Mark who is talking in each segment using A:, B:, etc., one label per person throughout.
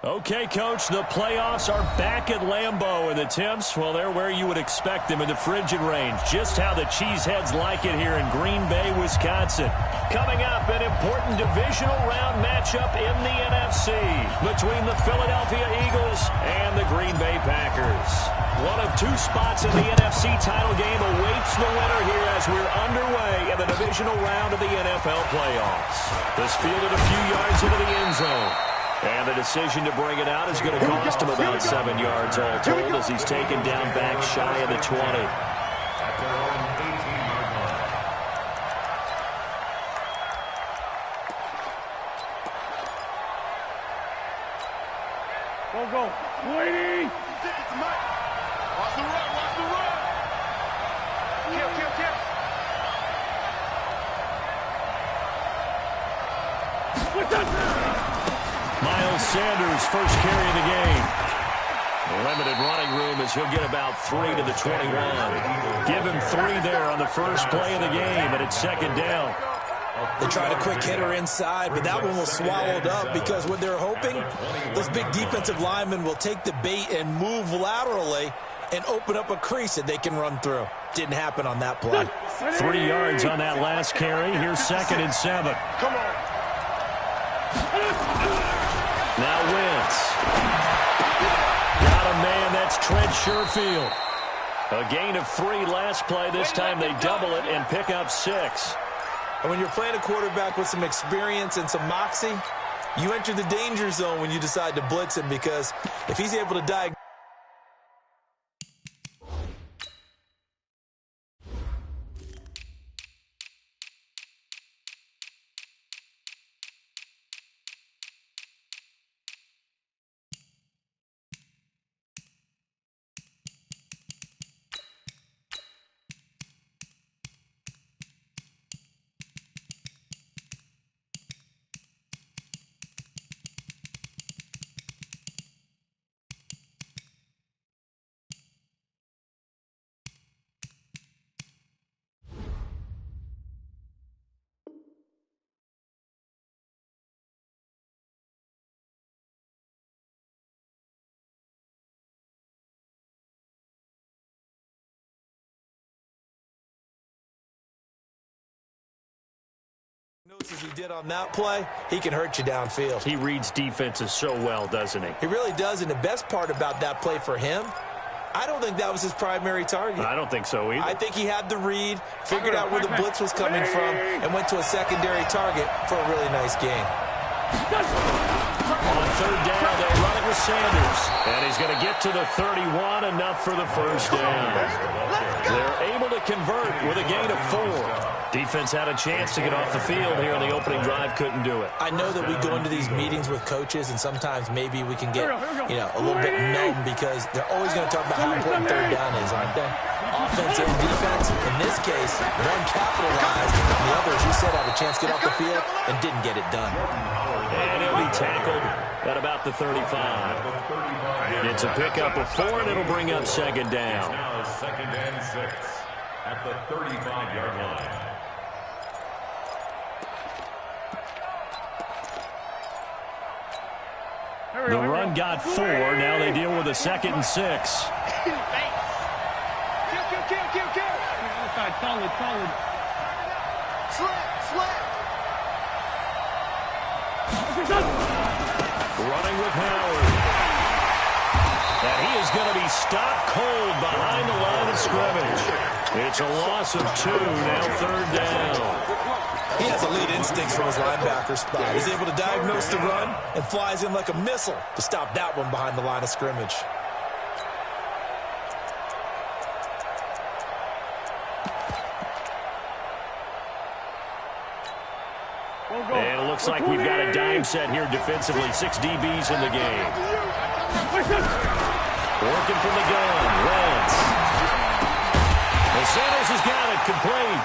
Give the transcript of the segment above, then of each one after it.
A: Okay, Coach, the playoffs are back at Lambeau, and the temps, well, they're where you would expect them in the frigid range. Just how the Cheeseheads like it here in Green Bay, Wisconsin. Coming up, an important divisional round matchup in the NFC between the Philadelphia Eagles and the Green Bay Packers. One of two spots in the NFC title game awaits the winner here as we're underway in the divisional round of the NFL playoffs. This fielded a few yards into the end zone. And the decision to bring it out is going to cost him about 7 yards all told as he's taken down back shy of the 20.
B: Go. Waiting.
C: Watch the run. Kill.
B: What's that?
A: Miles Sanders, first carry of the game. Limited running room as he'll get about 3 to the 21. Give him 3 there on the first play of the game, and it's second down.
D: They tried a quick hitter inside, but that one was swallowed up because what they're hoping, those big defensive linemen will take the bait and move laterally and open up a crease that they can run through. Didn't happen on that play.
A: 3 yards on that last carry. Here's 2nd and 7.
C: Come on.
A: Now Wentz. Got a man, that's Trent Sherfield. A gain of 3 last play. This time they double it and pick up 6.
D: And when you're playing a quarterback with some experience and some moxie, you enter the danger zone when you decide to blitz him, because if he's able to diagnose. As he did on that play, he can hurt you downfield.
A: He reads defenses so well, doesn't he?
D: He really does, and the best part about that play for him, I don't think that was his primary target.
A: I don't think so either.
D: I think he had the read, figured out where the blitz was coming from, and went to a secondary target for a really nice gain.
A: On third down, they'll run it with Sanders. And he's going to get to the 31, enough for the first down. They're able to convert with a gain of 4. Defense had a chance to get off the field here on the opening drive, couldn't do it.
D: I know that we go into these meetings with coaches, and sometimes maybe we can get, a little bit numb because they're always going to talk about how important third down is, aren't they? Offense and defense. In this case, one capitalized, and the other, as you said, had a chance to get off the field and didn't get it done.
A: And he'll be tackled at about the 35. It's a pickup of 4, and it'll bring up second down.
E: Now 2nd and 6 at the 35-yard line.
A: The run got 4. Now they deal with a 2nd and 6.
C: Kill.
B: Solid.
C: Slap.
A: Running with Howard. And he is going to be stopped cold behind the line of scrimmage. It's a loss of 2, now third down.
D: He has elite instincts from his linebacker spot. He's able to diagnose the run and flies in like a missile to stop that one behind the line of scrimmage.
A: And it looks like we've got a dime set here defensively. 6 DBs in the game. Working from the gun, Wentz. And Sanders has got it, complete.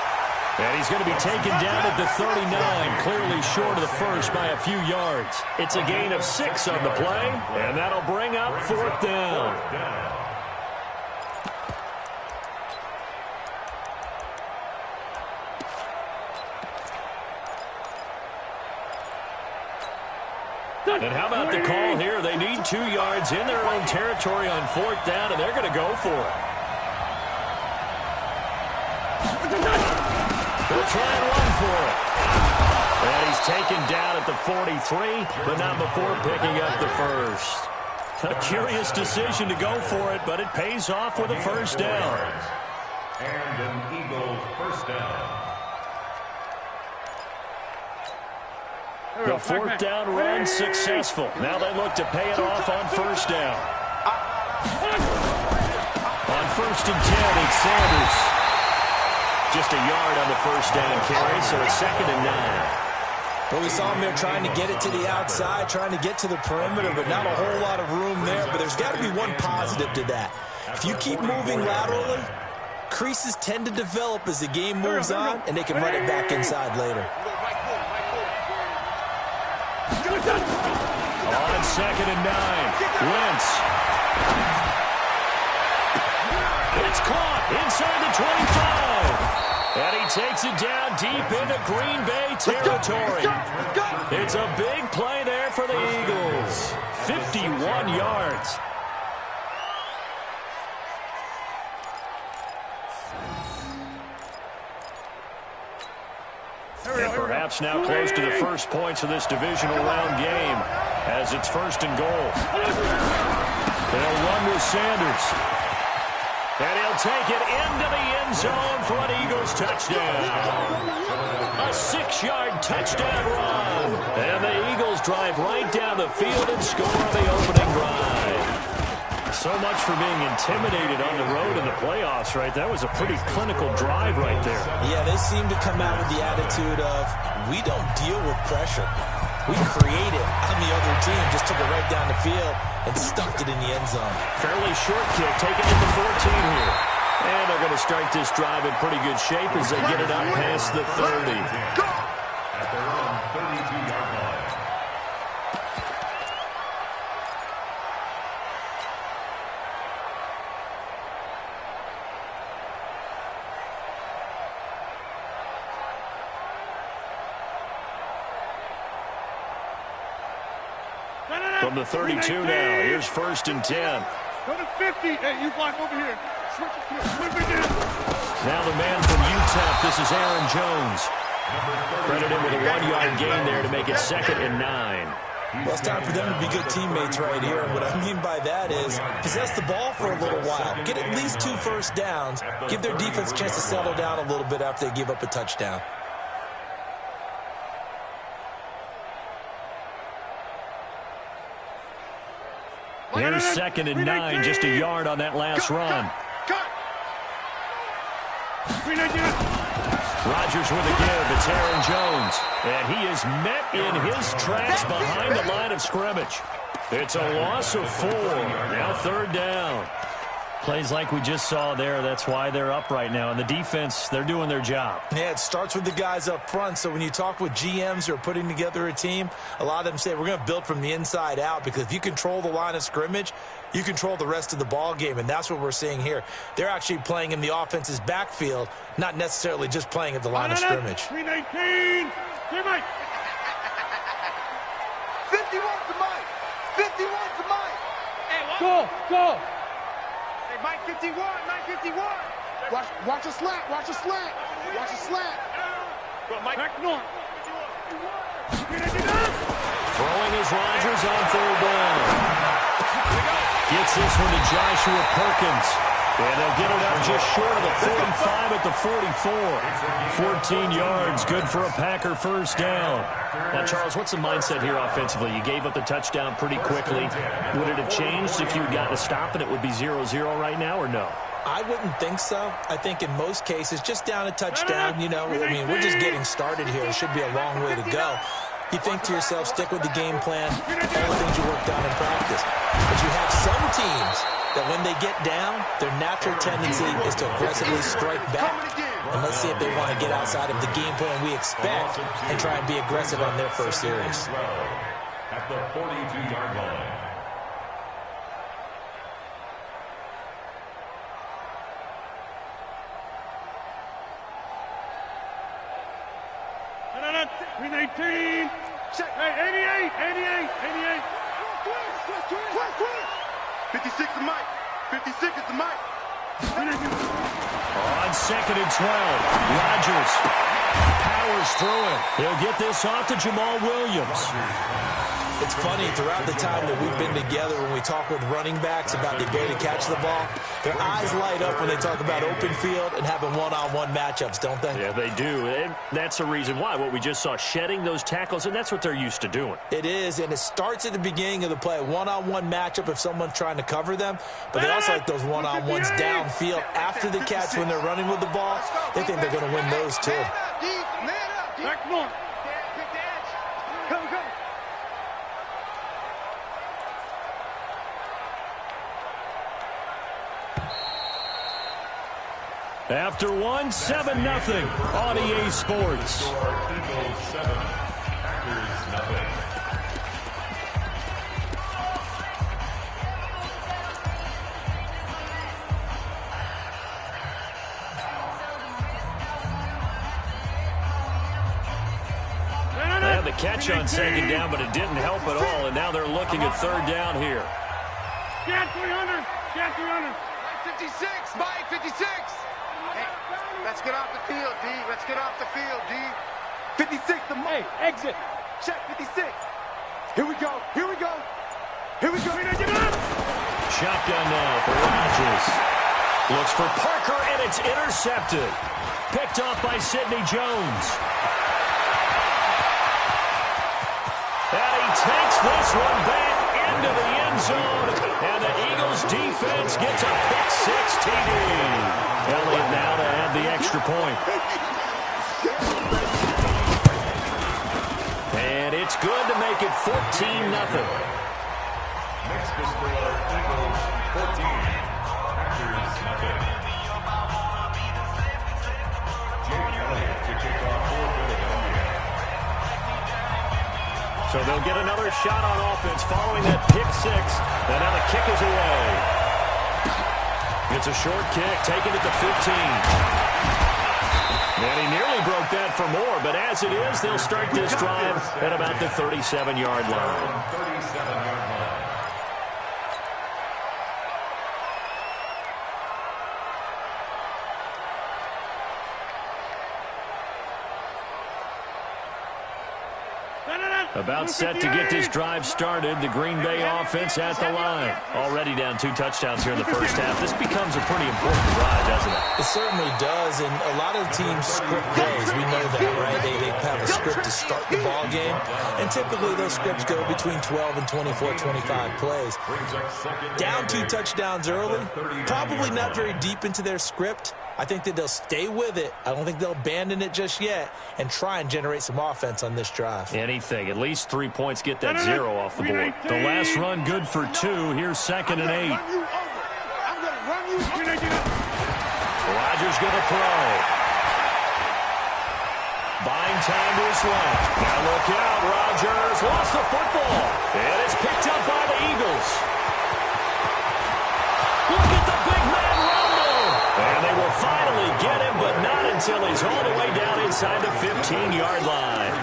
A: And he's going to be taken down at the 39, clearly short of the first by a few yards. It's a gain of 6 on the play, and that'll bring up 4th down. And how about the call here? They need 2 yards in their own territory on 4th down, and they're going to go for it. They'll try and run for it. And he's taken down at the 43, but not before picking up the first. A curious decision to go for it, but it pays off with a first down.
E: And an Eagles first down.
A: The 4th down run successful. Now they look to pay it off on first down. On 1st and 10, it's Sanders. Just a yard on the first down carry, so it's 2nd and 9.
D: Well, we saw him there trying to get it to the outside, trying to get to the perimeter, but not a whole lot of room there. But there's got to be one positive to that. If you keep moving laterally, creases tend to develop as the game moves on, and they can run it back inside later.
A: On 2nd and 9, Wentz. It's caught inside the 25. And he takes it down deep into Green Bay territory. It's a big play there for the Eagles. 51 yards. And perhaps now close to the first points of this divisional round game as it's 1st and goal. They'll run with Sanders. And he'll take it into the end zone for an Eagles touchdown. A 6-yard touchdown run. And the Eagles drive right down the field and score the opening drive. So much for being intimidated on the road in the playoffs, right? That was a pretty clinical drive right there.
D: Yeah, they seem to come out with the attitude of, we don't deal with pressure. We create it on the other team, just took it right down the field and stuffed it in the end zone.
A: Fairly short kick, taken to the 14 here. And they're going to start this drive in pretty good shape as they get it up past the 30.
E: At their own 32-yard line.
A: From the 32 now, here's 1st and 10.
B: Go to 50. Hey, you block over here. Switch it here.
A: Now the man from UTEP, this is Aaron Jones. Credit him with a 1-yard gain there to make it 2nd and 9.
D: Well, it's time for them to be good teammates right here. And what I mean by that is possess the ball for a little while. Get at least 2 first downs. Give their defense a chance to settle down a little bit after they give up a touchdown.
A: Here's 2nd and 9, just a yard on that last run. Rodgers with a give. It's Aaron Jones. And he is met in his tracks behind the line of scrimmage. It's a loss of 4. Now 3rd down. Plays like we just saw there. That's why they're up right now. And the defense, they're doing their job.
D: Yeah, it starts with the guys up front. So when you talk with GMs who are putting together a team, a lot of them say we're going to build from the inside out, because if you control the line of scrimmage, you control the rest of the ball game. And that's what we're seeing here. They're actually playing in the offense's backfield, not necessarily just playing at the line of scrimmage.
B: 319. Here, Mike.
C: 51 to Mike. 51 to Mike.
B: Hey, what? Go.
C: Mike 51, Mike 51. Watch a slant, watch a slant. Watch a slant.
B: Go, Mike. Back north.
A: Throwing is Rodgers on 3rd down. Gets this one to Joshua Perkins. And they'll get it up just short of the 45 at the 44. 14 yards, good for a Packer first down. Now, Charles, what's the mindset here offensively? You gave up the touchdown pretty quickly. Would it have changed if you had gotten a stop and it would be 0-0 right now, or no?
D: I wouldn't think so. I think in most cases, just down a touchdown, you know, I mean, we're just getting started here. It should be a long way to go. You think to yourself, stick with the game plan, all the things you worked on in practice. But you have some teams that when they get down, their natural tendency is to aggressively strike back. And let's see if they want to get outside of the game plan we expect and try and be aggressive on their first series.
E: At the 42-yard line.
B: We 19.
C: Check.
B: Hey, 88.
C: 56 is Mike. 56 is the Mike.
A: On 2nd and 12, Rodgers powers through it. He'll get this off to Jamal Williams.
D: It's funny, throughout the time that we've been together, when we talk with running backs about the ability to catch the ball, their eyes light up when they talk about open field and having one-on-one matchups, don't they?
A: Yeah, they do. And that's the reason why. What we just saw, shedding those tackles, and that's what they're used to doing.
D: It is, and it starts at the beginning of the play. One-on-one matchup if someone's trying to cover them, but they also like those one-on-ones downfield after the catch when they're running with the ball. They think they're going to win those, too.
B: Back one. Come.
A: After one, 7-0 on EA Sports.
E: Eagles 7, Packers nothing.
A: They had the catch on 2nd down, but it didn't help at all, and now they're looking at 3rd down here.
B: Scan 300.
C: 56, Mike, 56. Hey, let's get off the field, D. Let's get off the field, D. 56, the Mike.
B: Exit.
C: Check 56. Here we go.
A: Shotgun now for Rodgers. Looks for Parker, and it's intercepted. Picked off by Sidney Jones. And he takes this one back into the end zone. And the Eagles defense gets a pick-6 TD. Elliott now to add the extra point. And it's good to make it 14-0.
E: Next is for Eagles 14, Packers nothing. Jake Elliott to kick off for Philadelphia.
A: So they'll get another shot on offense following that pick-6. And now the kick is away. It's a short kick, taken at the 15. And he nearly broke that for more, but as it is, they'll start this drive at about the 37-yard line.
E: 37-yard line.
A: About set to get this drive started. The Green Bay offense at the line. Already down 2 touchdowns here in the first half. This becomes a pretty important drive, doesn't it?
D: It certainly does, and a lot of teams script plays. We know that, right? They have a script to start the ball game, and typically those scripts go between 12 and 24, 25 plays. Down 2 touchdowns early, probably not very deep into their script. I think that they'll stay with it. I don't think they'll abandon it just yet and try and generate some offense on this drive.
A: Anything. At least 3 points, get that 0 off the board. The last run good for 2. Here's 2nd and 8.
C: I'm gonna run you over.
A: Rodgers going to throw. Buying time to his left. Now look out. Rodgers lost the football. And it's picked up by the Eagles. Look at the big man rumble. And they will finally get him, but not until he's all the way down inside the 15-yard line.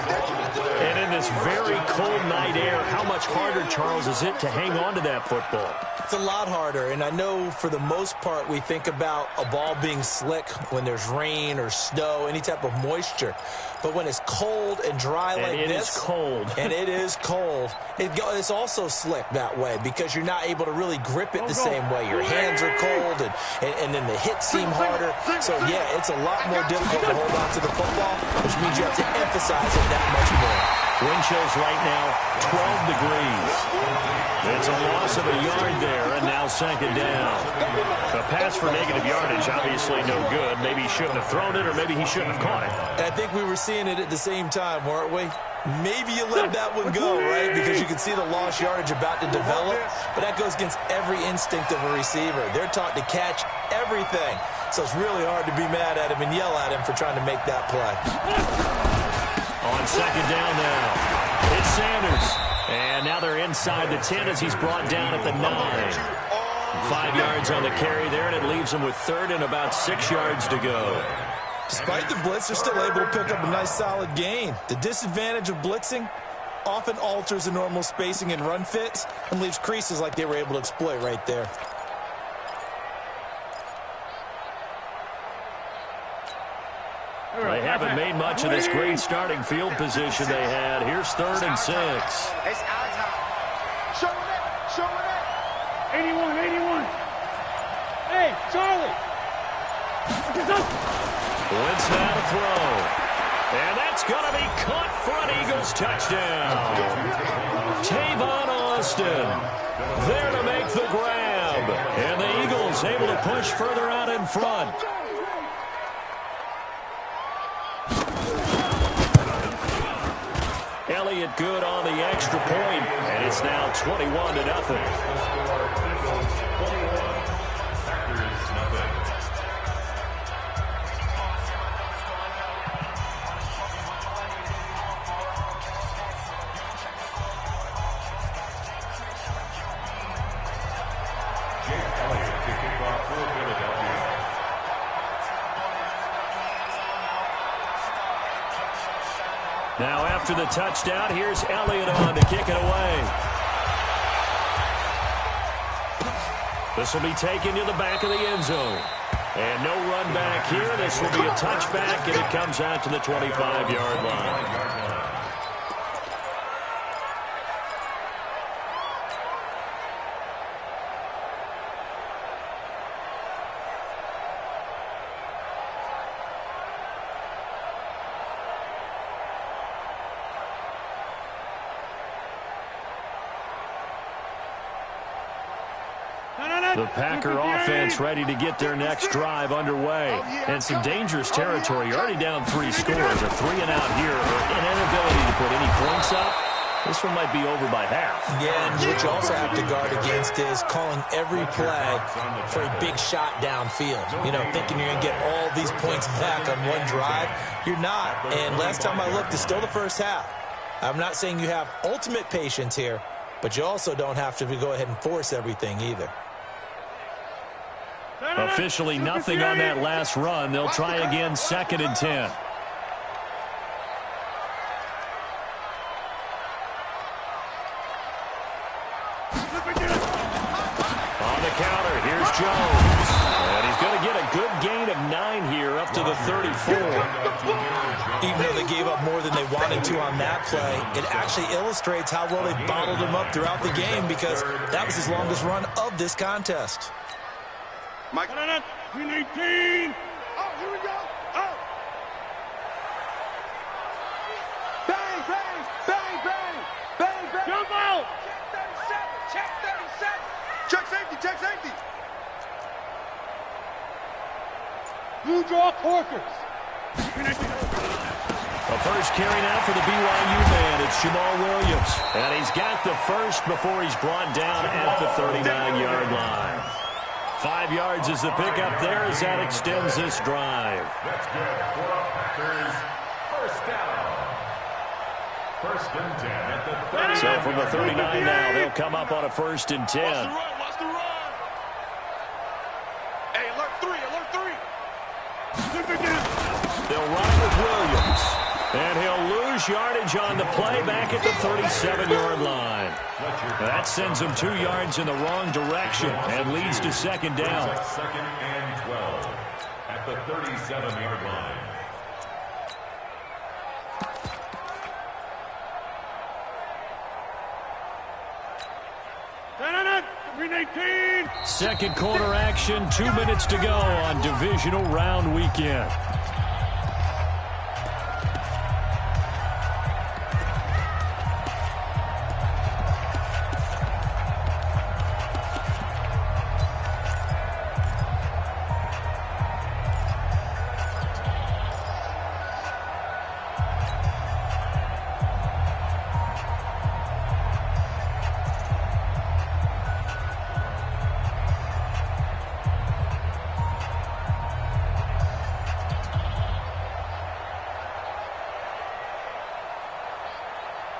A: And in this very cold night air, how much harder, Charles, is it to hang on to that football?
D: It's a lot harder, and I know for the most part we think about a ball being slick when there's rain or snow, any type of moisture. But when it's cold and dry like this,
A: is cold.
D: and it is cold, it's also slick that way because you're not able to really grip it the same way. Your hands are cold, and then the hits seem harder. So, yeah, it's a lot more difficult to hold on to the football, which means you have to emphasize it that much more.
A: Wind chills right now, 12 degrees. It's a loss of a yard there, and now 2nd down. A pass for negative yardage, obviously no good. Maybe he shouldn't have thrown it, or maybe he shouldn't have caught it.
D: I think we were seeing it at the same time, weren't we? Maybe you let that one go, right? Because you can see the lost yardage about to develop. But that goes against every instinct of a receiver. They're taught to catch everything. So it's really hard to be mad at him and yell at him for trying to make that play.
A: On 2nd down now, it's Sanders. And now they're inside the 10 as he's brought down at the 9. 5 yards on the carry there, and it leaves him with 3rd and about 6 yards to go.
D: Despite the blitz, they're still able to pick up a nice solid gain. The disadvantage of blitzing, often alters the normal spacing and run fits and leaves creases like they were able to exploit right there.
A: They haven't made much of this great starting field position they had. Here's 3rd and 6.
C: It's our time. Show it. Show it.
B: 81, 81. Hey, Charlie.
A: Wentz now to throw. And that's going to be caught for an Eagles touchdown. Tavon Austin there to make the grab. And the Eagles able to push further out in front. Elliott good on the extra point, and it's now 21-0. Now after the touchdown, here's Elliott on to kick it away. This will be taken to the back of the end zone. And no run back here. This will be a touchback, and it comes out to the 25-yard line. The Packer offense ready to get their next drive underway. And some dangerous territory. You're already down 3 scores. A 3-and-out here, or an inability to put any points up. This one might be over by half.
D: Yeah, and what you also have to guard against is calling every play for a big shot downfield. You know, thinking you're going to get all these points back on one drive. You're not. And last time I looked, it's still the first half. I'm not saying you have ultimate patience here, but you also don't have to go ahead and force everything either.
A: Officially nothing on that last run. They'll try again, 2nd and 10. On the counter, here's Jones. And he's going to get a good gain of 9 here up to the 34.
D: Even though they gave up more than they wanted to on that play, it actually illustrates how well they bottled him up throughout the game, because that was his longest run of this contest.
C: Mike.
B: 18.
C: Oh, here we go. Oh. Bang, bang, bang, bang, bang, bang.
B: Jump out.
C: Check 37. Check 37. Check safety, check safety.
B: You draw Corkers.
A: The first carry now for the BYU man. It's Jamal Williams. And he's got the first before he's brought down at the 39-yard line. 5 yards is the pickup there as that extends this drive.
E: That's good for Packers. First down. 1st and 10 at the 30.
A: So from the 39 now, they'll come up on a 1st and 10.
C: Watch the run. Hey, alert 3, alert 3.
A: They'll run with Williams. And he'll lose yardage on the play back at the 37-yard line. That sends him 2 yards in the wrong direction and leads to 2nd down.
E: 2nd and 12 at the 37-yard line.
A: Second quarter action, 2 minutes to go on divisional round weekend.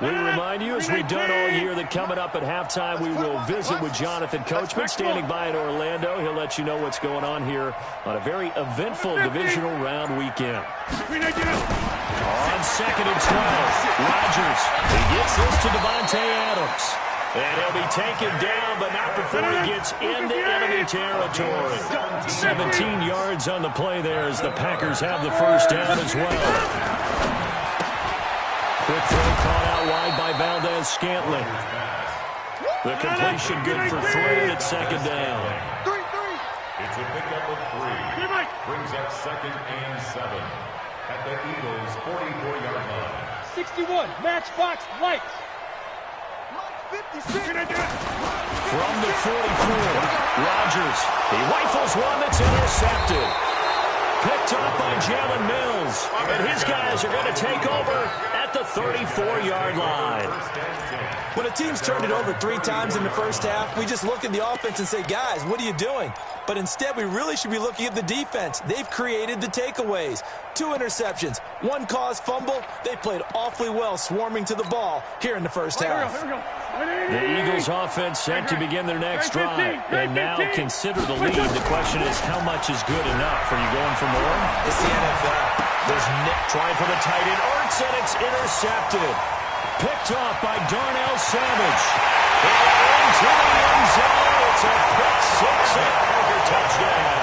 A: We remind you, as we've done all year, that coming up at halftime, we will visit with Jonathan Coachman standing by in Orlando. He'll let you know what's going on here on a very eventful divisional round weekend. On 2nd and 12, Rodgers Meadows. He gets this to Davante Adams. And he'll be taken down, but not before he gets into enemy territory. 17 yards on the play there as the Packers have the first down as well. Quick throw caught out wide by Valdez-Scantling. The completion good for 3 at second down.
E: It's a pickup of 3. Brings up 2nd and 7 at the Eagles' 44-yard line.
B: 61, matchbox lights. 56.
A: From the 44, Rodgers. He rifles one that's intercepted. Picked up by Jalen Mills. And his guys are going to take over at the 34-yard line.
D: When a team's turned it over 3 times in the first half, we just look at the offense and say, guys, what are you doing? But instead, we really should be looking at the defense. They've created the takeaways. 2 interceptions, 1 caused fumble. They played awfully well swarming to the ball here in the first half.
A: The Eagles offense set to begin their next drive. And now consider the lead. The question is, how much is good enough? Are you going for more?
D: It's the NFL.
A: There's Nick trying for the tight end. Ertz, and it's intercepted. Picked off by Darnell Savage. And into the end zone. It's a pick 6 and Parker touchdown.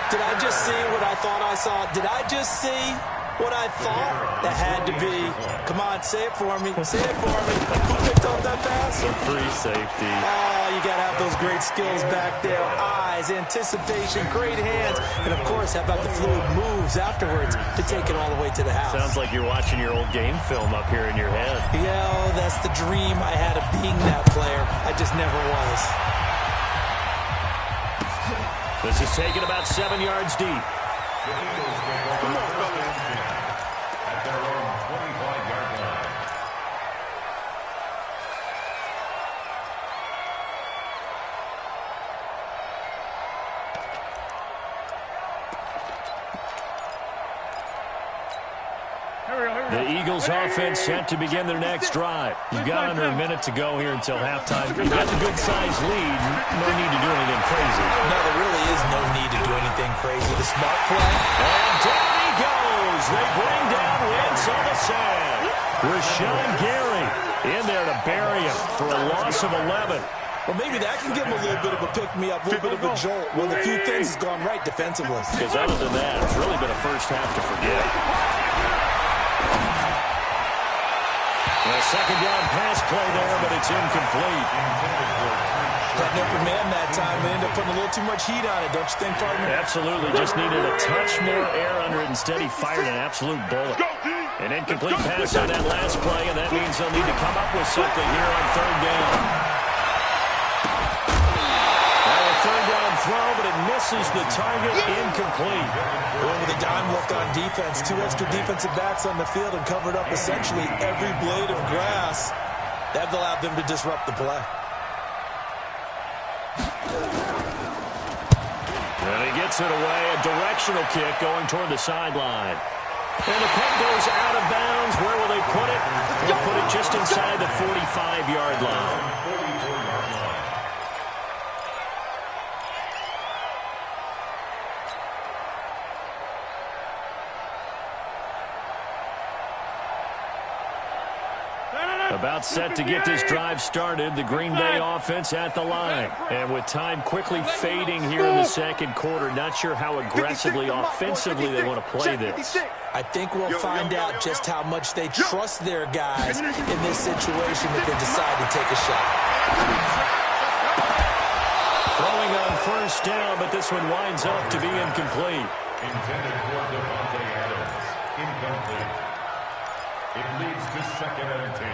D: Did I just see what I thought I saw? Did I just see what I thought? That had to be. Come on, say it for me. Say it for me. Who picked up that pass?
A: The free safety.
D: Oh, you got to have those great skills back there. Eyes, anticipation, great hands. And, of course, how about the fluid moves afterwards to take it all the way to the house?
A: Sounds like you're watching your old game film up here in your head.
D: Yeah, that's the dream I had of being that player. I just never was.
A: This is taken about 7 yards deep.
E: The Eagles take over first and 10 at their own 25-yard line.
A: The Eagles offense set to begin their next drive. You've got under a minute to go here until halftime. You've got a good-sized lead. No need to do anything crazy.
D: No, there really is no need to do anything crazy. The smart play.
A: And down he goes. They bring down Wentz on the sand. Rashawn Gary in there to bury him for a loss of 11.
D: Well, maybe that can give him a little bit of a pick-me-up, a little bit of a jolt. Well, a few things has gone right defensively.
A: Because other than that, it's really been a first half to forget. A second-down pass play there, but it's incomplete.
D: Had an open man that time. They ended up putting a little too much heat on it, don't you think, partner?
A: Absolutely. Just needed a touch more air under it. Instead, he fired an absolute bullet. An incomplete pass on that last play, and that means they'll need to come up with something here on 3rd down. Now a 3rd down throw, but it misses the target. Incomplete.
D: Going with a dime look on defense. 2 extra defensive backs on the field and covered up essentially every blade of grass. That allowed them to disrupt the play.
A: And he gets it away. A directional kick going toward the sideline. And the puck goes out of bounds. Where will they put it? They'll put it just inside the 45-yard line. About set to get this drive started. The Green Bay offense at the line. And with time quickly fading here in the second quarter, not sure how aggressively, offensively they want to play this.
D: I think we'll find out just how much they trust their guys in this situation if they decide to take a shot.
A: Throwing on 1st down, but this one winds up to be incomplete.
E: Intended for Davante Adams. Incomplete. It leads to 2nd and 10.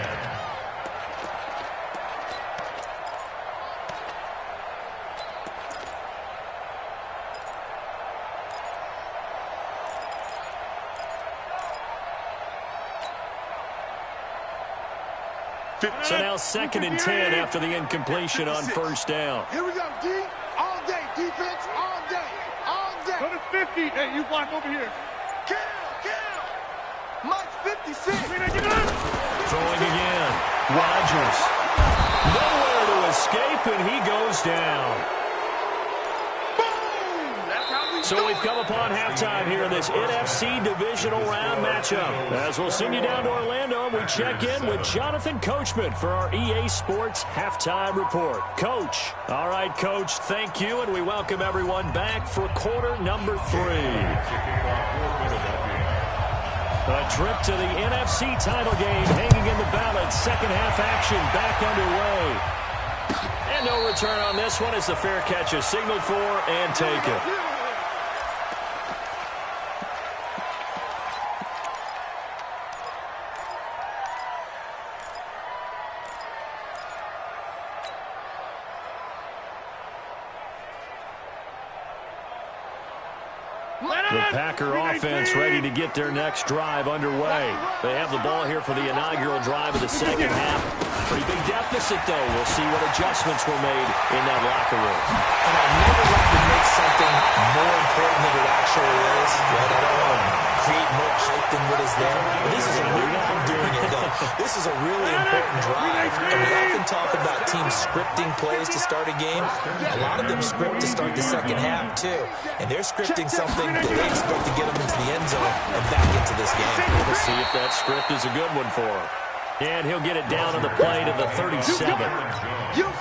A: So now 2nd and 10 after the incompletion on 1st down.
C: Here we go, D. All day. Defense all day. All day.
B: Go to 50. Hey, you block over here.
C: Kill. Mike 56.
A: Throwing again. Rodgers. Nowhere to escape, and he goes down.
C: Boom! That's how we
A: So we've come upon halftime here in this NFC divisional round matchup. As we'll send you down to Orlando, we check in with Jonathan Coachman for our EA Sports Halftime Report. Coach. All right, Coach, thank you, and we welcome everyone back for quarter number 3. A trip to the NFC title game hanging in the balance. Second half action back underway. And no return on this one as the fair catch is signaled for and taken. The Packer offense ready to get their next drive underway. They have the ball here for the inaugural drive of the second half. Pretty big deficit, though. We'll see what adjustments were made in that locker room.
D: And I never like to make something more important than it actually is. Right? I don't want to create more hype than what is there. But this is a really, I'm doing it, though. This is a really important drive. And we often talk about teams scripting plays to start a game. A lot of them script to start the second half, too. And they're scripting something that they expect to get them into the end zone and back into this game.
A: We'll see if that script is a good one for him. And he'll get it down on the play to the 37.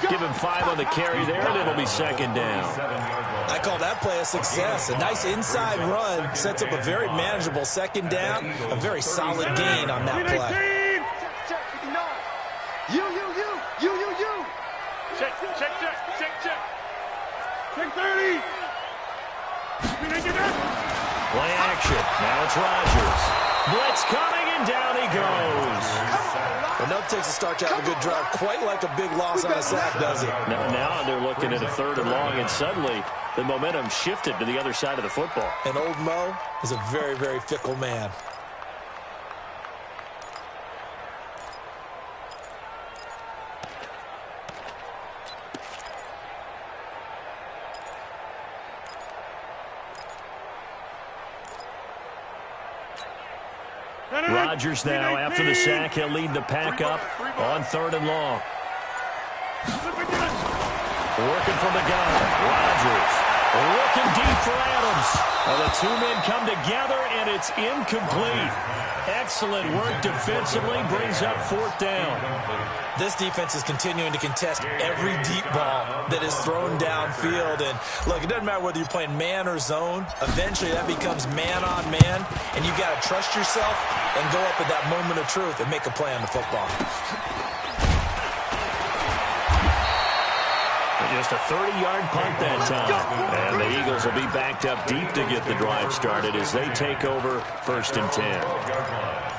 A: Give him 5 on the carry there, and it'll be second down.
D: I call that play a success. A nice inside run sets up a very manageable second down. A very solid gain on that play.
B: You. Check. Check 30.
A: Play action. Now it's Rodgers. Blitz coming, and down he goes.
D: Well, no takes to start you out a good drive. Quite like a big loss on a sack, does it?
A: Now they're looking at a 3rd and long, and suddenly the momentum shifted to the other side of the football.
D: And old Mo is a very, very fickle man.
A: Rodgers now, after the sack, he'll lead the pack up on 3rd and long. Working from the gun, Rodgers. Looking deep for Adams. Well, the 2 men come together, and it's incomplete. Excellent work defensively, brings up 4th down.
D: This defense is continuing to contest every deep ball that is thrown downfield. And, look, it doesn't matter whether you're playing man or zone. Eventually, that becomes man-on-man, and you've got to trust yourself and go up at that moment of truth and make a play on the football.
A: Just a 30-yard punt that time. And the Eagles will be backed up deep to get the drive started as they take over 1st and 10.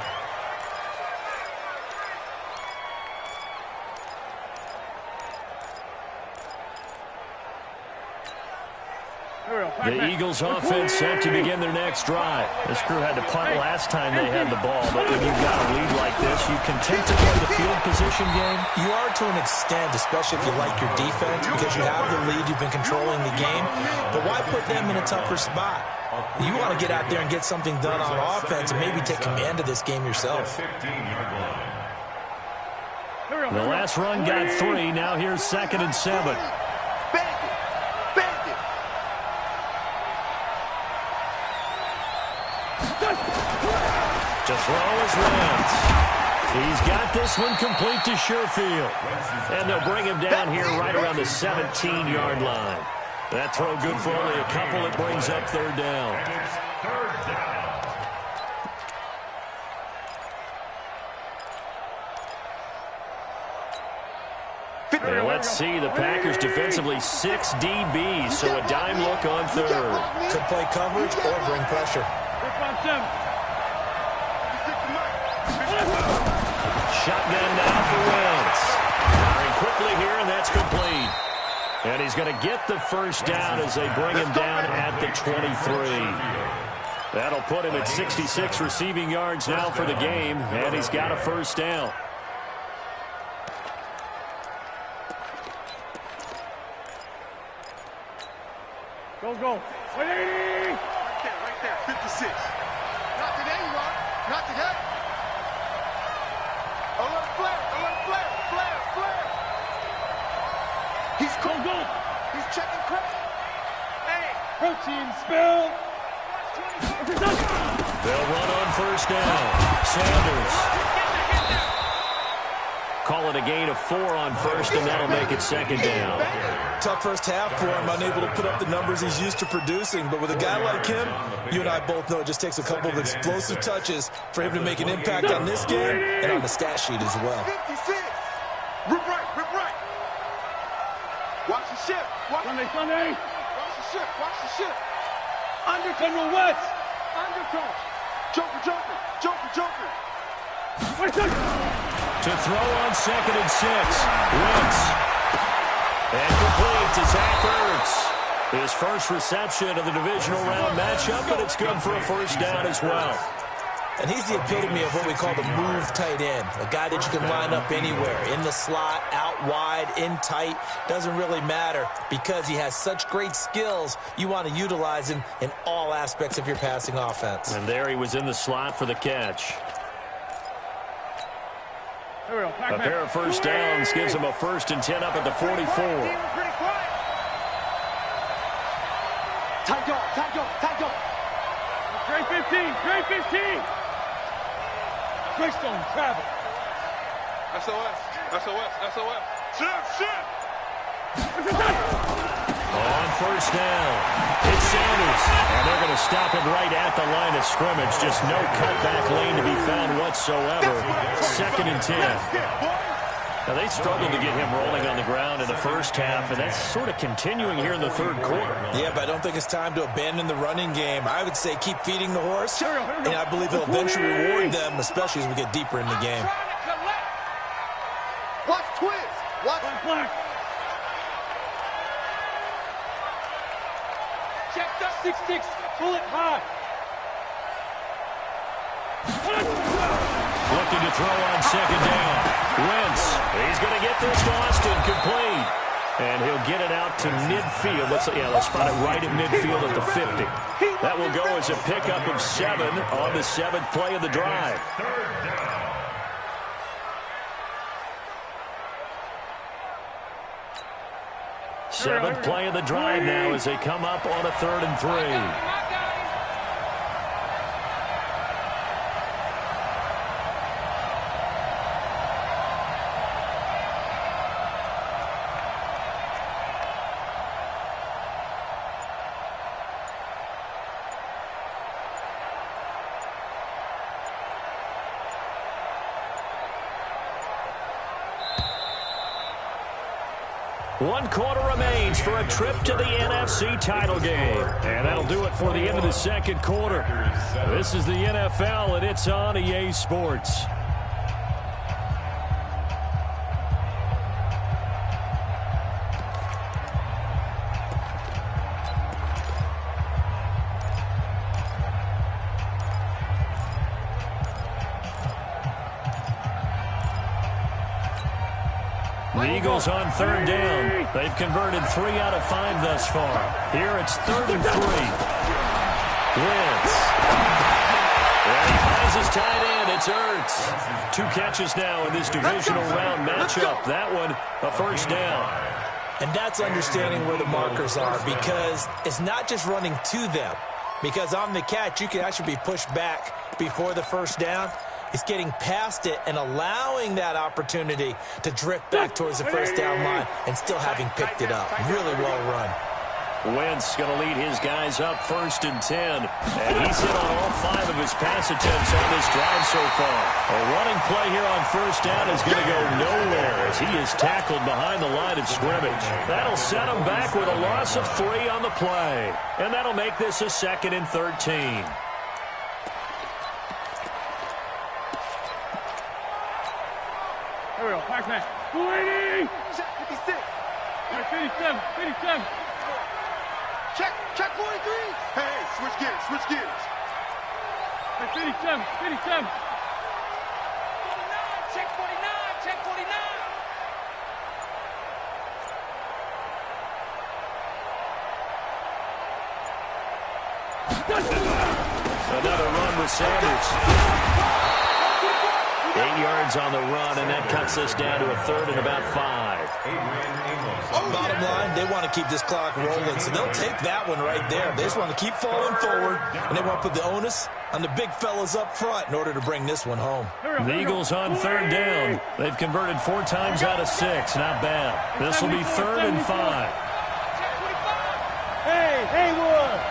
A: The Eagles offense set to begin their next drive. This crew had to punt last time they had the ball, but when you've got a lead like this, you content to play the field position game?
D: You are to an extent, especially if you like your defense, because you have the lead, you've been controlling the game. But why put them in a tougher spot? You want to get out there and get something done on offense and maybe take command of this game yourself.
A: The last run got 3. Now here's 2nd and 7. To throw is Rams. He's got this one complete to Sherfield. And they'll bring him down here right around the 17-yard line. That throw good for only a couple. It brings up 3rd down. And let's see, the Packers defensively 6 DBs, so a dime look on 3rd.
D: Could play coverage or bring pressure.
A: Shotgun now for Wentz. Firing quickly here, and that's complete. And he's going to get the 1st down as they bring him down at the 23. That'll put him at 66 receiving yards now for the game, and he's got a 1st down.
B: Go. 180!
C: Right there, 56. Not today, Rock. Not today. Alert flare. He's cold. He's checking crack. Hey,
B: Protein spill.
A: They'll run on first down. Sanders. Call it a gain of 4 on first, and that'll make it second down.
D: Tough first half for him, unable to put up the numbers he's used to producing. But with a guy like him, you and I both know it just takes a couple of explosive touches for him to make an impact on this game and on the stat sheet as well.
C: 56. Rip right, rip right. Watch the ship.
B: Sunday.
C: Watch the ship, watch the ship.
B: Undercut West.
C: Undercut. Joker.
A: To throw on 2nd and 6. Wentz. And complete to Zach Ertz. His first reception of the divisional round matchup, but it's good for a first down as well.
D: And he's the epitome of what we call the move tight end, a guy that you can line up anywhere, in the slot, out wide, in tight, doesn't really matter because he has such great skills. You want to utilize him in all aspects of your passing offense.
A: And there he was in the slot for the catch. A pair of first downs gives him a 1st and 10 up at the 44.
C: Tight dog.
B: Great 15. Greystone travel. SOS. Shit.
A: On first down, it's Sanders. And they're going to stop him right at the line of scrimmage. Just no cutback lane to be found whatsoever. 2nd and 10. Now, they struggled to get him rolling on the ground in the first half, and that's sort of continuing here in the third quarter.
D: Yeah, but I don't think it's time to abandon the running game. I would say keep feeding the horse, and I believe he'll eventually reward them, especially as we get deeper in the game.
C: Watch twist. Watch
B: Black. Check the 6-6. Pull it high.
A: Looking to throw on 2nd down. Wentz. He's going to get this to Austin complete. And he'll get it out to midfield. They'll spot it right at midfield at the 50. That will go as a pickup of 7 on the 7th play of the drive. Seventh play of the drive now as they come up on a 3rd and 3. One quarter remains for a trip to the NFC title game. And that'll do it for the end of the second quarter. This is the NFL, and it's on EA Sports. The Eagles on 3rd down. They've converted 3 out of 5 thus far. Here it's 3rd and 3. Wentz. And he finds his tight end. It's Ertz. 2 catches now in this divisional round matchup. That one, a first down.
D: And that's understanding where the markers are, because it's not just running to them. Because on the catch, you can actually be pushed back before the first down. It's getting past it and allowing that opportunity to drift back towards the first down line and still having picked it up. Really well run.
A: Wentz going to lead his guys up 1st and 10. And he's hit on all 5 of his pass attempts on this drive so far. A running play here on first down is going to go nowhere as he is tackled behind the line of scrimmage. That'll set him back with a loss of 3 on the play. And that'll make this a 2nd and 13.
B: Here we go. Pac-Man. 280.
C: 56.
B: 57.
C: Check 43. Hey, switch gears.
B: 57.
C: 49. Check 49.
A: Another run with Sanders. 8 yards Meadows on the run, and that cuts us down to a third and about 5.
D: Bottom line, they want to keep this clock rolling, so they'll take that one right there. They just want to keep falling forward, and they want to put the onus on the big fellas up front in order to bring this one home.
A: The Eagles on third down. They've converted 4 times out of 6. Not bad. This will be 3rd and 5.
B: Hey, Haywood!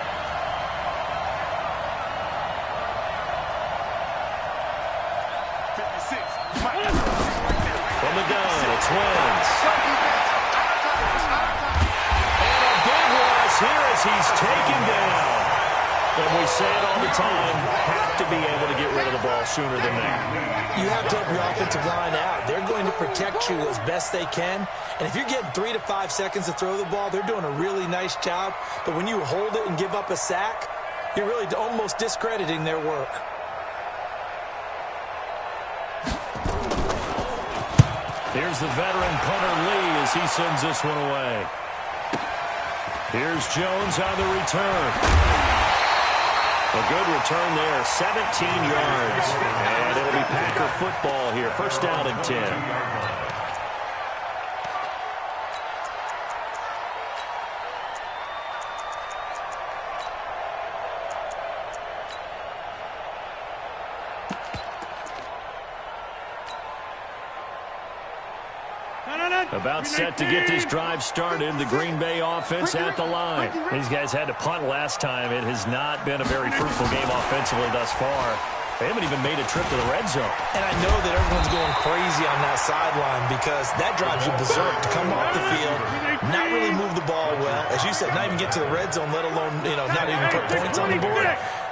A: From the gun, it's Wentz. And a big loss here as he's taken down. And we say it all the time, have to be able to get rid of the ball sooner than that.
D: You have to help your offensive line out. They're going to protect you as best they can. And if you're getting 3 to 5 seconds to throw the ball, they're doing a really nice job. But when you hold it and give up a sack, you're really almost discrediting their work.
A: Here's the veteran punter Lee as he sends this one away. Here's Jones on the return. A good return there, 17 yards. And it'll be Packer football here. 1st down and 10. About set to get this drive started. The Green Bay offense at the line. These guys had to punt last time. It has not been a very fruitful game offensively thus far. They haven't even made a trip to the red zone.
D: And I know that everyone's going crazy on that sideline because that drives you berserk to come off the field, not really move the ball well. As you said, not even get to the red zone, let alone, not even put points on the board.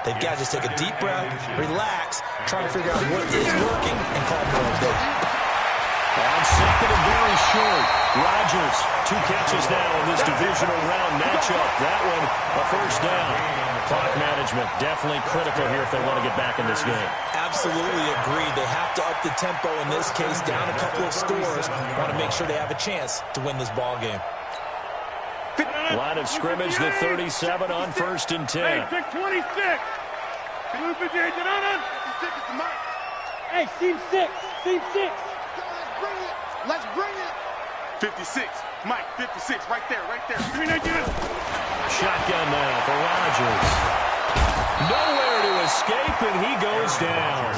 D: They've got to just take a deep breath, relax, try to figure out what is working, and call more of it.
A: On second and very short, Rodgers, 2 catches now in this divisional round matchup. That one, a 1st down. Clock management definitely critical here if they want to get back in this game.
D: Absolutely agreed. They have to up the tempo in this case, down a couple of scores. Want to make sure they have a chance to win this ball game.
A: Line of scrimmage, the 37 on 1st and 10.
B: Hey, 26. Hey, seam 6. Seam 6.
C: Let's bring it. 56. Mike, 56. Right there, right there.
A: Shotgun now for Rodgers. Nowhere to escape, and he goes down.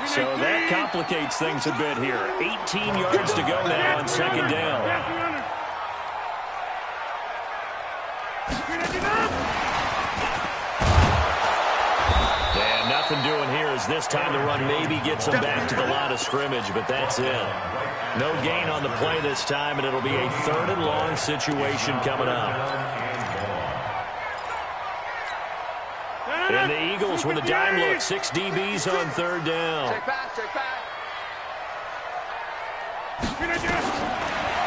A: So that complicates things a bit here. 18 yards to go now on 2nd down. And nothing doing here as this time the run maybe gets him back to the line of scrimmage, but that's it. No gain on the play this time, and it'll be a 3rd and long situation coming up. And the Eagles with a dime look. 6 DBs on 3rd down.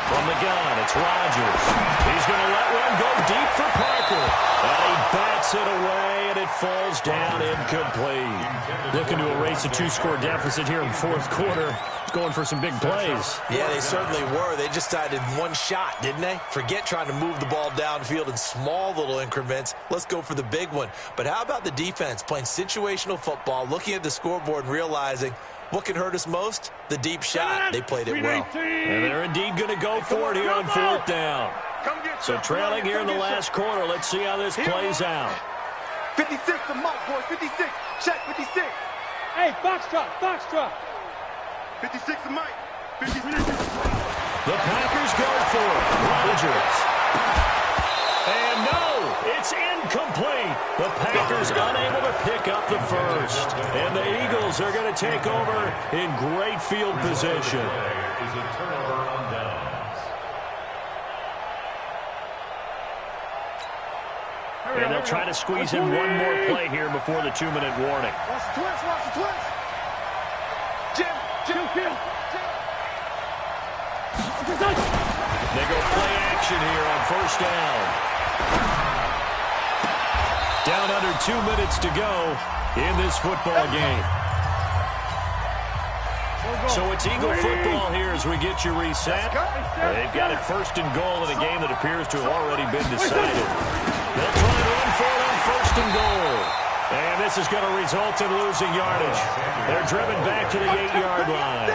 A: From the gun, it's Rodgers. He's going to let one go deep for Parker. And he bats it away, and it falls down incomplete. Looking to erase a 2-score deficit here in the 4th quarter. Going for some big plays.
D: Yeah, they certainly were. They just decided one shot, didn't they? Forget trying to move the ball downfield in small little increments. Let's go for the big one. But how about the defense playing situational football, looking at the scoreboard and realizing what can hurt us most? The deep shot. They played it well.
A: And they're indeed going to go for it here on 4th down. So trailing here in the last quarter. Let's see how this plays out.
C: 56 to Mike, boys. 56. Check 56.
B: Hey, foxtrot, foxtrot.
C: 56 to Mike. 56.
A: The Packers go for it. Rodgers. And no, it's incomplete. The Packers unable to pick up the first. And the Eagles are going to take over in great field position.
E: Is a turnover on downs.
A: And they'll try to squeeze in one more play here before the 2-minute warning.
C: Watch the twins, watch the twins. Jim.
A: They go play action here on 1st down. Down under 2 minutes to go in this football game. So it's Eagle football here as we get you reset. They've got it 1st and goal in a game that appears to have already been decided. They'll try and run for it on 1st and goal. And this is going to result in losing yardage. They're driven back to the 8-yard line.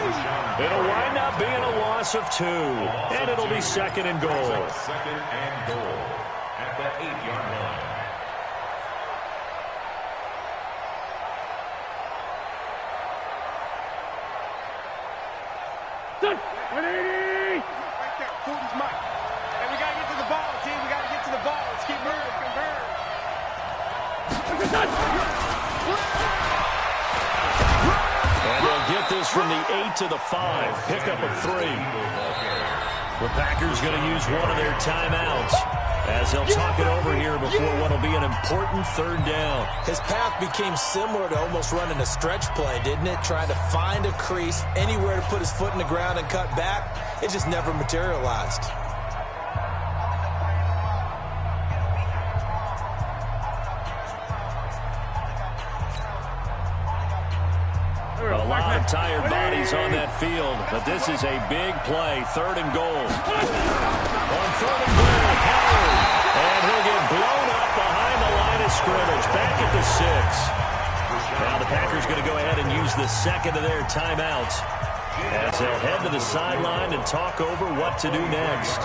A: It'll wind up being a loss of 2. And it'll be second and goal.
E: Second and goal at the 8-yard line.
B: Right
C: there. 40's Mike. And we got to get to the ball, team. We got to get to the ball. Let's keep moving. Convert.
A: And they'll get this from the 8 to the 5. Pickup of 3. The Packers going to use one of their timeouts as they'll talk it over here before what will be an important third down.
D: His path became similar to almost running a stretch play, didn't it? Trying to find a crease, anywhere to put his foot in the ground and cut back. It just never materialized.
A: A lot of tired bodies on that field, but this is a big play. 3rd and goal. On 3rd and goal, Howard. And he'll get blown up behind the line of scrimmage. Back at the 6. Now the Packers going to go ahead and use the second of their timeouts as they'll head to the sideline and talk over what to do next.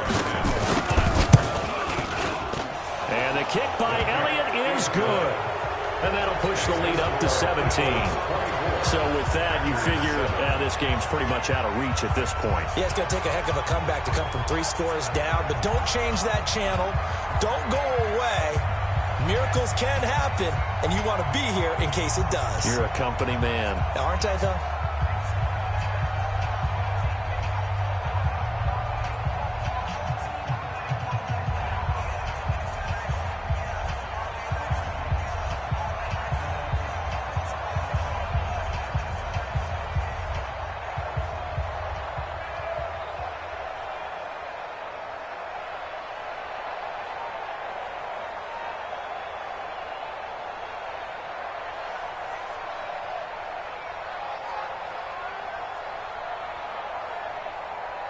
A: And the kick by Elliott is good. And that'll push the lead up to 17. So with that, you figure this game's pretty much out of reach at this point.
D: Yeah, it's going to take a heck of a comeback to come from 3 scores down, but don't change that channel. Don't go away. Miracles can happen, and you want to be here in case it does.
A: You're a company man.
D: Aren't I, though?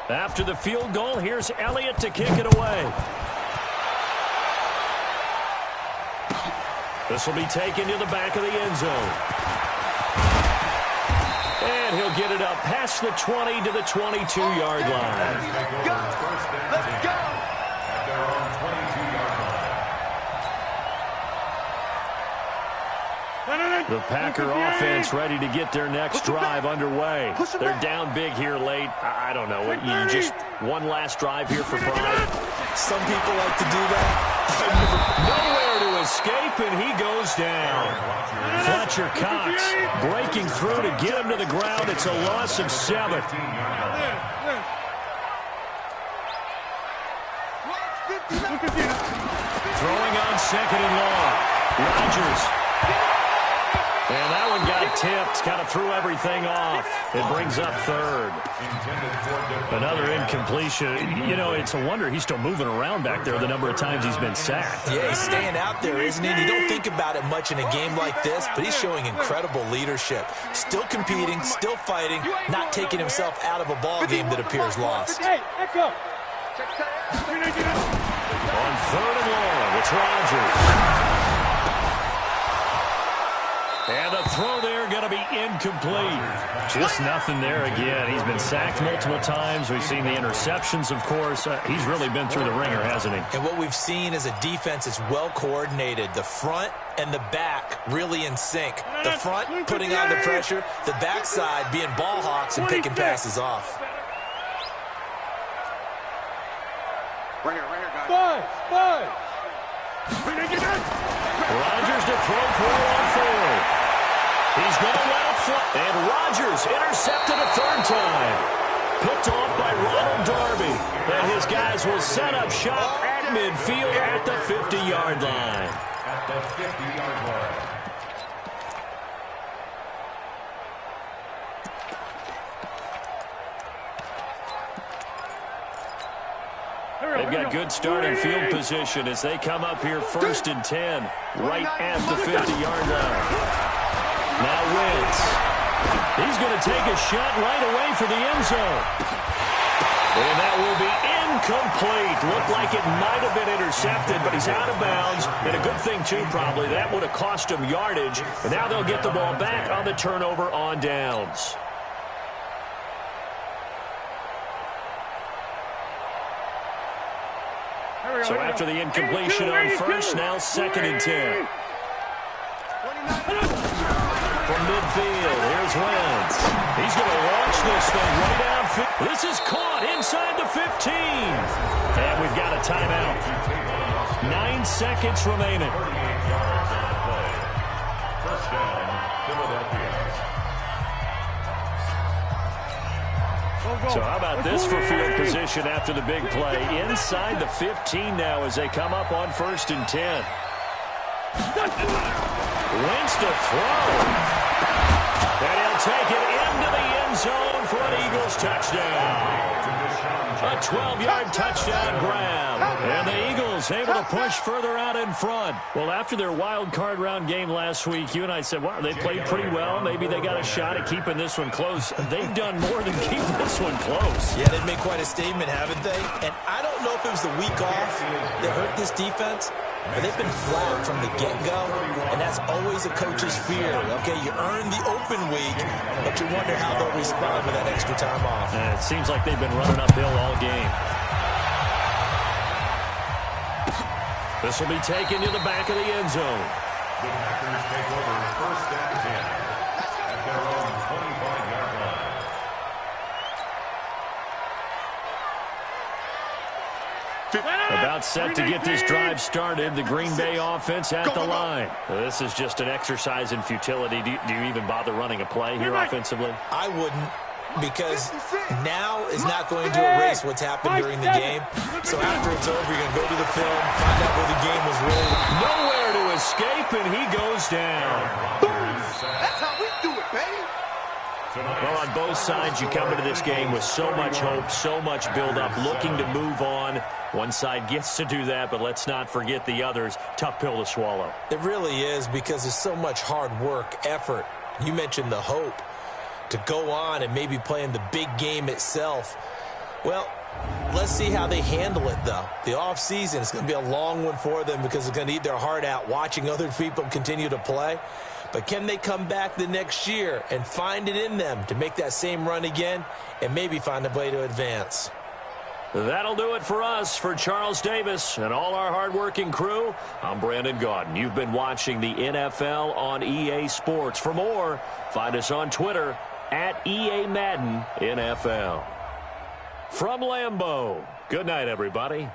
A: After the field goal, here's Elliott to kick it away. This will be taken to the back of the end zone. And he'll get it up past the 20 to the 22-yard line.
C: Let's go. Let's go.
E: At their own 22-yard line.
A: The Packer offense ready to get their next drive underway. They're down big here late. I don't know. You just one last drive here for pride.
D: Some people like to do that.
A: Nowhere to escape, and he goes down. Fletcher Cox breaking through to get him to the ground. It's a loss of 7. Throwing on 2nd and long. Rodgers. And that one got tipped, kind of threw everything off. It brings up 3rd. Another incompletion. You know, it's a wonder he's still moving around back there the number of times he's been sacked.
D: Yeah, he's staying out there, isn't he? You don't think about it much in a game like this, but he's showing incredible leadership. Still competing, still fighting, not taking himself out of a ball game that appears lost.
B: Hey, echo.
A: On 3rd and long, it's Rodgers. And the throw there going to be incomplete. Just nothing there again. He's been sacked multiple times. We've seen the interceptions, of course. He's really been through the ringer, hasn't he?
D: And what we've seen is a defense that's well coordinated. The front and the back really in sync. The front putting on the pressure. The backside being ball hawks and picking passes off.
C: Right here, guys.
B: 5.
A: Rodgers to throw for on 4th. He's going to let it fly. And Rodgers intercepted a 3rd time. Picked off by Ronald Darby. And his guys will set up shop at midfield at the 50-yard line.
E: At the 50-yard line.
A: They've got good starting field position as they come up here 1st and 10, right at the 50-yard line. Now Wentz. He's going to take a shot right away for the end zone. And that will be incomplete. Looked like it might have been intercepted, but he's out of bounds. And a good thing, too, probably. That would have cost him yardage. And now they'll get the ball back on the turnover on downs. So after the incompletion on first, now 2nd and 10. From midfield, here's Wentz. He's going to launch this thing right downfield. This is caught inside the 15. And we've got a timeout. 9 seconds remaining.
E: First down, Philadelphia.
A: So how about this for field position after the big play? Inside the 15 now as they come up on 1st and 10. Wentz to throw. And he'll take it into the end zone for an Eagles touchdown. A 12-yard touchdown grab. And the Eagles able to push further out in front. Well, after their wild card round game last week, you and I said, wow, they played pretty well. Maybe they got a shot at keeping this one close. They've done more than keep this one close.
D: Yeah, they've made quite a statement, haven't they? And I don't know if it was the week off that hurt this defense, but they've been flat from the get-go, and that's always a coach's fear. Okay, you earn the open week, but you wonder how they'll respond with that extra time off.
A: It seems like they've been running uphill all game. This will be taken to the back of the end zone.
E: The Packers take over 1st and 10 at their own 25-yard line.
A: About set to get this drive started. The Green Bay offense at the line. This is just an exercise in futility. Do you even bother running a play here offensively?
D: I wouldn't, because now is not going to erase what's happened during the game. So after it's over, you're going to go to the film, find out where the game was really.
A: Nowhere to escape, and he goes down.
C: That's how we do it, baby.
A: Well, on both sides, you come into this game with so much hope, so much build-up, looking to move on. One side gets to do that, but let's not forget the others. Tough pill to swallow.
D: It really is, because there's so much hard work, effort. You mentioned the hope to go on and maybe play in the big game itself. Well, let's see how they handle it, though. The offseason is going to be a long one for them because it's going to eat their heart out watching other people continue to play. But can they come back the next year and find it in them to make that same run again and maybe find a way to advance?
A: That'll do it for us. For Charles Davis and all our hardworking crew, I'm Brandon Gaudin. You've been watching the NFL on EA Sports. For more, find us on Twitter at EA Madden NFL. From Lambeau, good night, everybody.